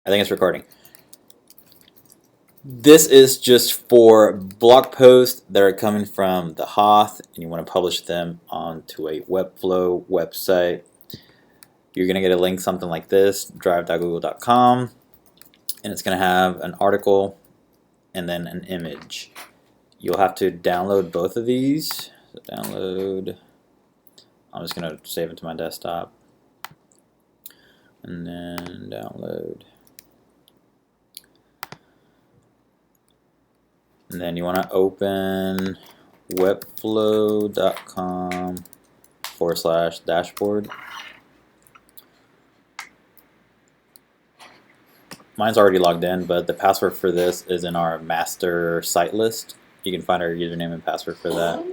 I think it's recording. This is just for blog posts that are coming from the Hoth, and you want to publish them onto a Webflow website. You're going to get a link something like this, drive.google.com, and it's going to have an article and then an image. You'll have to download both of these. So download. I'm just going to save it to my desktop, and then download. And then you want to open webflow.com/dashboard. Mine's already logged in, but the password for this is in our master site list. You can find our username and password for that.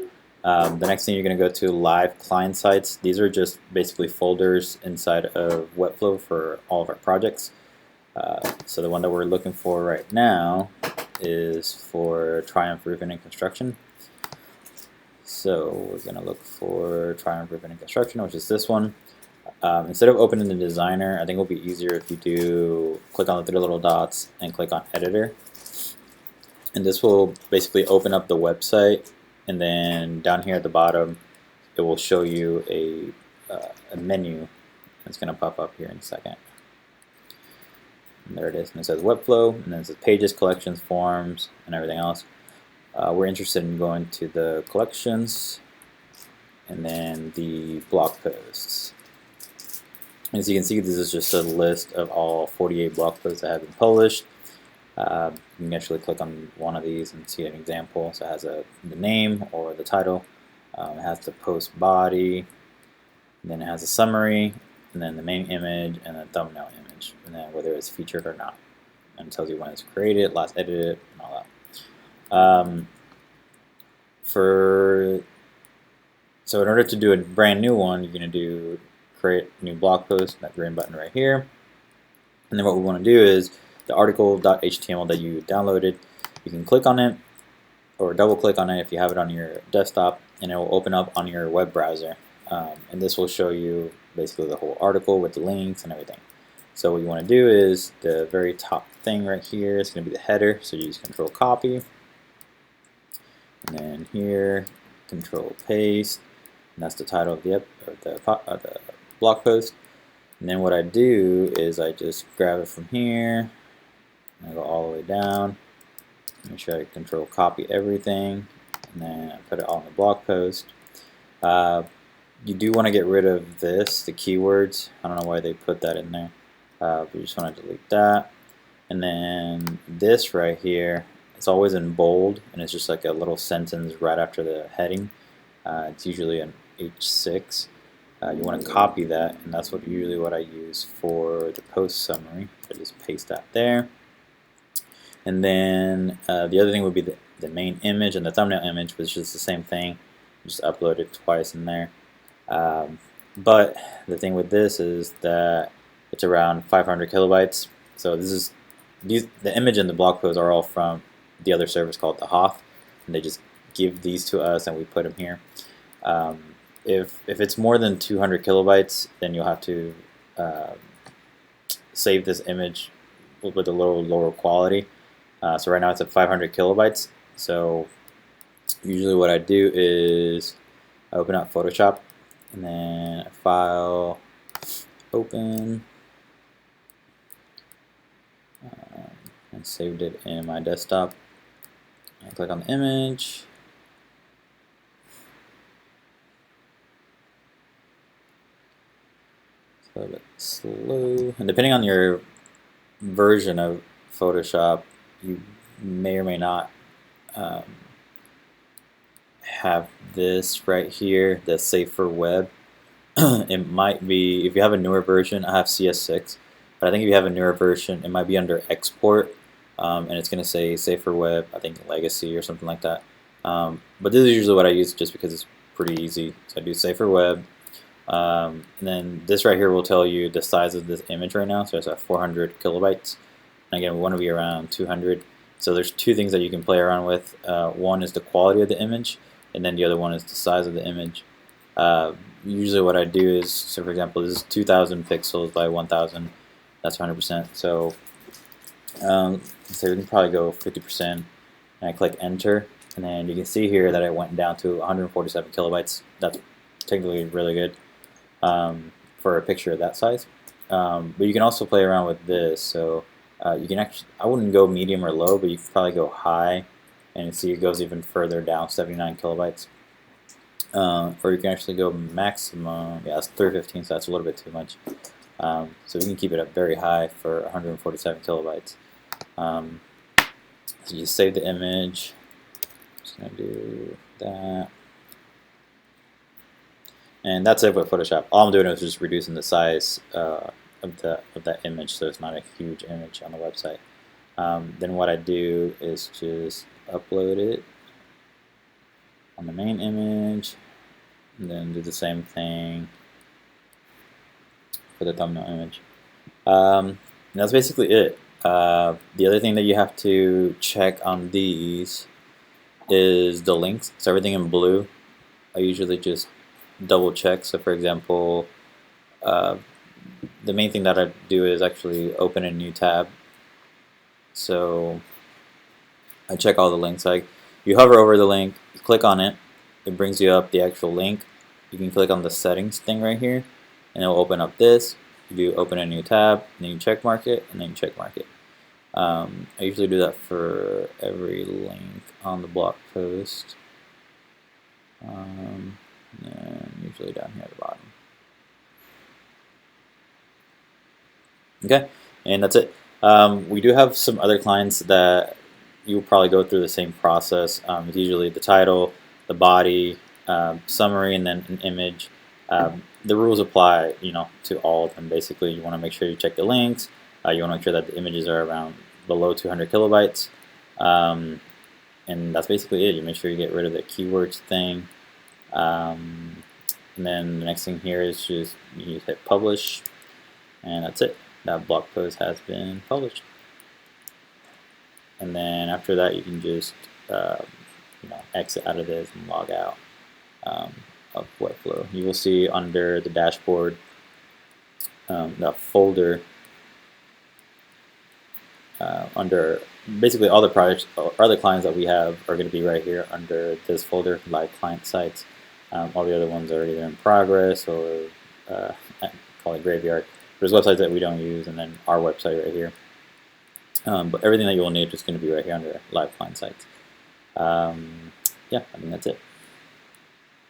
The next thing you're going to go to live client sites. These are just basically folders inside of Webflow for all of our projects. So the one that we're looking for right now is for Triumph Roofing and Construction. So we're going to look for Triumph Roofing and Construction, which is this one. Instead of opening the designer, I think it will be easier if you do click on the three little dots and click on editor. And this will basically open up the website, and then down here at the bottom it will show you a menu. It's going to pop up here in a second. And there it is, and it says Webflow, and then it says pages, collections, forms, and everything else. We're interested in going to the collections and then the blog posts. As you can see, this is just a list of all 48 blog posts that have been published. You can actually click on one of these and see an example. So it has the name or the title, it has the post body, and then it has a summary, and then the main image, and the thumbnail image, and then whether it's featured or not. And it tells you when it's created, last edited, and all that. So in order to do a brand new one, you're going to do create new blog post, that green button right here. And then what we want to do is the article.html that you downloaded, you can click on it or double click on it if you have it on your desktop, and it will open up on your web browser. And this will show you basically the whole article with the links and everything. So what you want to do is the very top thing right here is going to be the header, so you use Control Copy, and then here Control Paste, and that's the title of the blog post. And then what I do is I just grab it from here, and I go all the way down, make sure I Control Copy everything, and then I put it all in the blog post. You do want to get rid of this, the keywords. I don't know why they put that in there. We just want to delete that. And then this right here, it's always in bold, and it's just like a little sentence right after the heading. It's usually an H6. You want to copy that, and that's usually what I use for the post summary. So I just paste that there. And then the other thing would be the main image and the thumbnail image, which is the same thing. Just upload it twice in there. But the thing with this is that it's around 500 kilobytes. So the image and the blog posts are all from the other service called the Hoth, and they just give these to us and we put them here. If it's more than 200 kilobytes, then you'll have to save this image with a little lower quality. So right now it's at 500 kilobytes. So usually what I do is I open up Photoshop, and then File, Open. I saved it in my desktop. I click on the image. It's a little bit slow. And depending on your version of Photoshop, you may or may not have this right here, the Save for Web. It might be, if you have a newer version, I have CS6, but I think if you have a newer version, it might be under Export, and it's going to say Save for Web, I think Legacy or something like that. But this is usually what I use just because it's pretty easy. So I do Save for Web, and then this right here will tell you the size of this image right now. So it's at 400 kilobytes. And again, we want to be around 200. So there's two things that you can play around with. One is the quality of the image, and then the other one is the size of the image. Usually what I do is, so for example, this is 2000 pixels by 1000. That's 100%. So So we can probably go 50%, and I click enter, and then you can see here that it went down to 147 kilobytes. That's technically really good for a picture of that size. But you can also play around with this. So you can actually, I wouldn't go medium or low, but you could probably go high, and you see it goes even further down, 79 kilobytes. Or you can actually go maximum. Yeah, it's 315, so that's a little bit too much. So we can keep it up very high for 147 kilobytes. So you save the image. Just gonna do that, and that's it with Photoshop. All I'm doing is just reducing the size of that image, so it's not a huge image on the website. Then what I do is just upload it on the main image, and then do the same thing for the thumbnail image. And that's basically it. The other thing that you have to check on these is the links. So everything in blue, I usually just double check. So for example, the main thing that I do is actually open a new tab. So I check all the links. Like you hover over the link, you click on it, it brings you up the actual link. You can click on the settings thing right here, and it will open up this. You do open a new tab, and then you check mark it, and then you check mark it. I usually do that for every link on the blog post. And usually down here at the bottom. Okay, and that's it. We do have some other clients that you'll probably go through the same process. It's usually the title, the body, summary, and then an image. The rules apply, to all of them. Basically, you want to make sure you check the links. You want to make sure that the images are around below 200 kilobytes. And that's basically it. You make sure you get rid of the keywords thing. And then the next thing here is just you hit publish, and that's it. That blog post has been published. And then after that, you can just exit out of this and log out of Webflow. You will see under the dashboard that folder under basically all the projects or other clients that we have are going to be right here under this folder, live client sites. All the other ones are either in progress or I call it graveyard. There's websites that we don't use, and then our website right here. But everything that you will need is going to be right here under live client sites. Yeah, I think that's it.